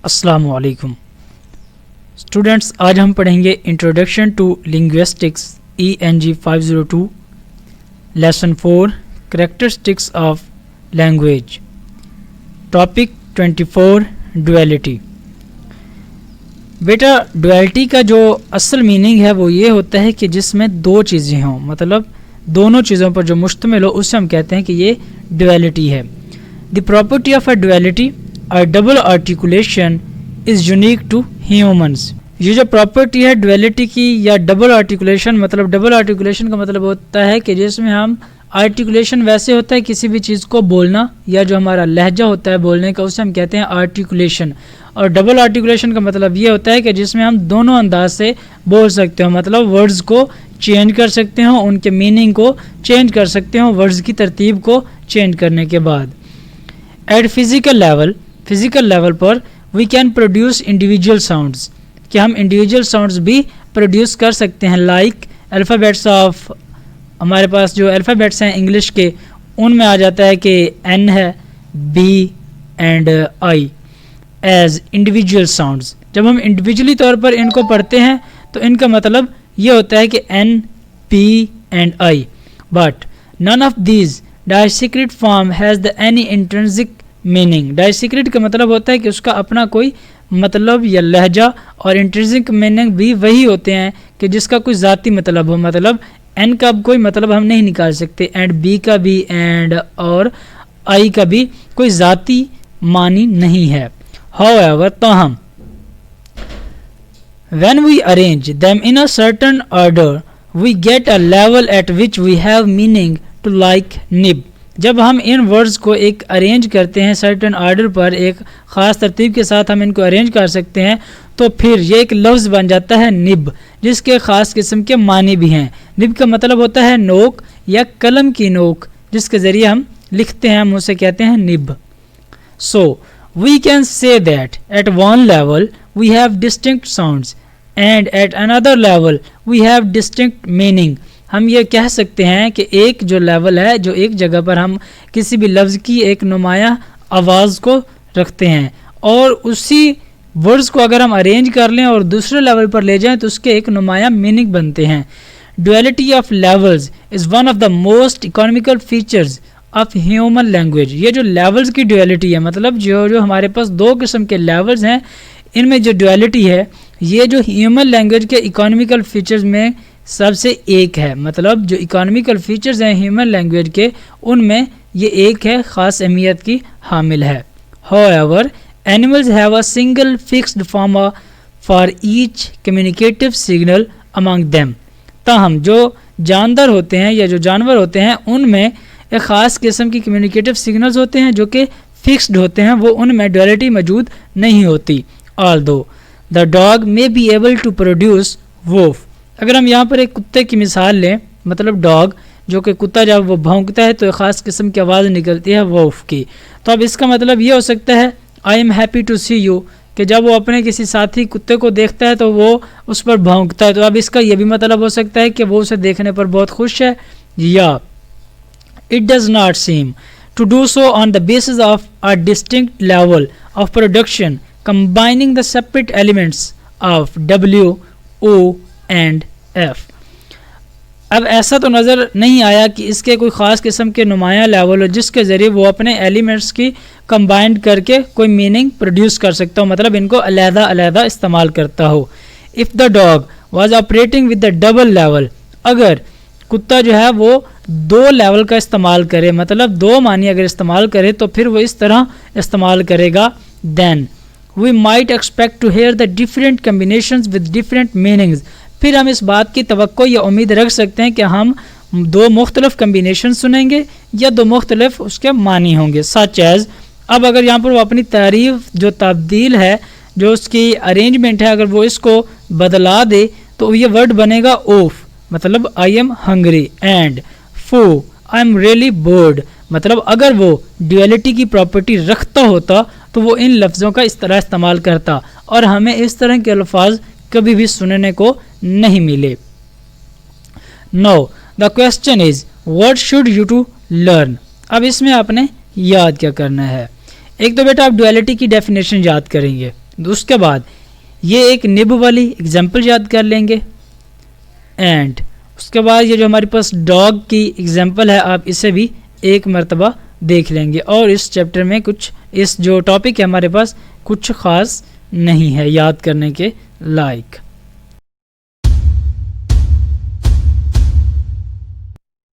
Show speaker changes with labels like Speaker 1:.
Speaker 1: السلام علیکم اسٹوڈینٹس، آج ہم پڑھیں گے introduction to linguistics ENG 502 lesson 4 characteristics of language, topic 24 duality. بیٹا ڈویلٹی کا جو اصل میننگ ہے وہ یہ ہوتا ہے کہ جس میں دو چیزیں ہوں، مطلب دونوں چیزوں پر جو مشتمل ہو، اسے ہم کہتے ہیں کہ یہ ڈویلٹی ہے۔ The property of a duality اور double articulation is unique to humans. یہ جو پراپرٹی ہے ڈویلٹی کی یا ڈبل آرٹیکولیشن، مطلب ڈبل آرٹیکولیشن کا مطلب ہوتا ہے کہ جس میں ہم آرٹیکولیشن ویسے ہوتا ہے کسی بھی چیز کو بولنا، یا جو ہمارا لہجہ ہوتا ہے بولنے کا اسے ہم کہتے ہیں آرٹیکولیشن، اور ڈبل آرٹیکولیشن کا مطلب یہ ہوتا ہے کہ جس میں ہم دونوں انداز سے بول سکتے ہوں، مطلب ورڈز کو چینج کر سکتے ہوں، ان کے میننگ کو چینج کر سکتے ہوں ورڈز کی ترتیب کو چینج کرنے کے بعد۔ ایٹ فزیکل لیول پر we can produce individual sounds, کہ ہم انڈیویجول ساؤنڈز بھی پروڈیوس کر سکتے ہیں، لائک الفابیٹس آف، ہمارے پاس جو الفابیٹس ہیں انگلش کے، ان میں آ جاتا ہے کہ N ہے، B and I as individual sounds. جب ہم انڈیویجولی طور پر ان کو پڑھتے ہیں تو ان کا مطلب یہ ہوتا ہے کہ N, P and I، but none of these discrete form has the any intrinsic meaning۔ ڈائسیکریٹ کا مطلب ہوتا ہے کہ اس کا اپنا کوئی مطلب یا لہجہ، اور انٹرنسک میننگ بھی وہی ہوتے ہیں کہ جس کا کوئی ذاتی مطلب ہو، مطلب N کا کوئی مطلب ہم نہیں نکال سکتے، اینڈ B کا بھی، اینڈ اور I کا بھی کوئی ذاتی معنی نہیں ہے۔ However، تاہم when we arrange them in a certain order we get a level at which we have meaning to like nib۔ جب ہم ان ورڈز کو ایک ارینج کرتے ہیں سرٹن آرڈر پر، ایک خاص ترتیب کے ساتھ ہم ان کو ارینج کر سکتے ہیں، تو پھر یہ ایک لفظ بن جاتا ہے نب، جس کے خاص قسم کے معنی بھی ہیں۔ نب کا مطلب ہوتا ہے نوک یا قلم کی نوک، جس کے ذریعے ہم لکھتے ہیں، ہم اسے کہتے ہیں نب۔ So we can say that at one level we have distinct sounds and at another level we have distinct meaning. ہم یہ کہہ سکتے ہیں کہ ایک جو لیول ہے، جو ایک جگہ پر ہم کسی بھی لفظ کی ایک نمایاں آواز کو رکھتے ہیں، اور اسی ورڈز کو اگر ہم ارینج کر لیں اور دوسرے لیول پر لے جائیں تو اس کے ایک نمایاں میننگ بنتے ہیں۔ Duality of levels is one of the most economical features of human language. یہ جو لیولز کی ڈویلٹی ہے، مطلب جو ہمارے پاس دو قسم کے لیولز ہیں، ان میں جو ڈویلٹی ہے یہ جو ہیومن لینگویج کے اکانومیکل فیچرز میں سب سے ایک ہے، مطلب جو اکانومیکل فیچرز ہیں ہیومن لینگویج کے، ان میں یہ ایک ہے، خاص اہمیت کی حامل ہے۔ However, animals have a single fixed form for each communicative signal among them۔ تاہم جو جاندار ہوتے ہیں یا جو جانور ہوتے ہیں، ان میں ایک خاص قسم کی کمیونیکیٹو سگنلز ہوتے ہیں جو کہ فکسڈ ہوتے ہیں، وہ ان میں ڈویلٹی موجود نہیں ہوتی۔ Although the dog may be able to produce woof۔ اگر ہم یہاں پر ایک کتے کی مثال لیں، مطلب ڈاگ، جو کہ کتا جب وہ بھونکتا ہے تو ایک خاص قسم کی آواز نکلتی ہے ووف کی، تو اب اس کا مطلب یہ ہو سکتا ہے I am happy to see you, کہ جب وہ اپنے کسی ساتھی کتے کو دیکھتا ہے تو وہ اس پر بھونکتا ہے، تو اب اس کا یہ بھی مطلب ہو سکتا ہے کہ وہ اسے دیکھنے پر بہت خوش ہے، یا it does not seem to do so on the basis of a distinct level of production combining the separate elements of W, O and F۔ اب ایسا تو نظر نہیں آیا کہ اس کے کوئی خاص قسم کے نمایاں لیول ہو جس کے ذریعے وہ اپنے ایلیمنٹس کی کمبائنڈ کر کے کوئی میننگ پروڈیوس کر سکتا ہو، مطلب ان کو علیحدہ علیحدہ استعمال کرتا ہو۔ If the dog was operating with the double level, اگر کتا جو ہے وہ دو لیول کا استعمال کرے، مطلب دو معنی اگر استعمال کرے تو پھر وہ اس طرح استعمال کرے گا، then we might expect to hear the different combinations with different meanings. پھر ہم اس بات کی توقع یا امید رکھ سکتے ہیں کہ ہم دو مختلف کمبینیشن سنیں گے یا دو مختلف اس کے معنی ہوں گے، سچ ایز، اب اگر یہاں پر وہ اپنی تعریف جو تبدیل ہے، جو اس کی ارینجمنٹ ہے، اگر وہ اس کو بدلا دے تو یہ ورڈ بنے گا اوف، مطلب آئی ایم ہنگری، اینڈ فو آئی ایم ریئلی بورڈ، مطلب اگر وہ ڈویلٹی کی پراپرٹی رکھتا ہوتا تو وہ ان لفظوں کا اس طرح استعمال کرتا، اور ہمیں اس طرح کے الفاظ کبھی بھی سننے کو نہیں ملے۔ Now the question is what should you to learn۔ اب اس میں آپ نے یاد کیا کرنا ہے۔ ایک تو بیٹا آپ ڈویلٹی کی ڈیفینیشن یاد کریں گے، اس کے بعد یہ ایک نب والی ایگزامپل یاد کر لیں گے، اینڈ اس کے بعد یہ جو ہمارے پاس ڈاگ کی ایگزامپل ہے آپ اسے بھی ایک مرتبہ دیکھ لیں گے، اور اس چیپٹر میں کچھ اس جو ٹاپک ہے ہمارے پاس کچھ خاص نہیں ہے یاد کرنے کے لائق۔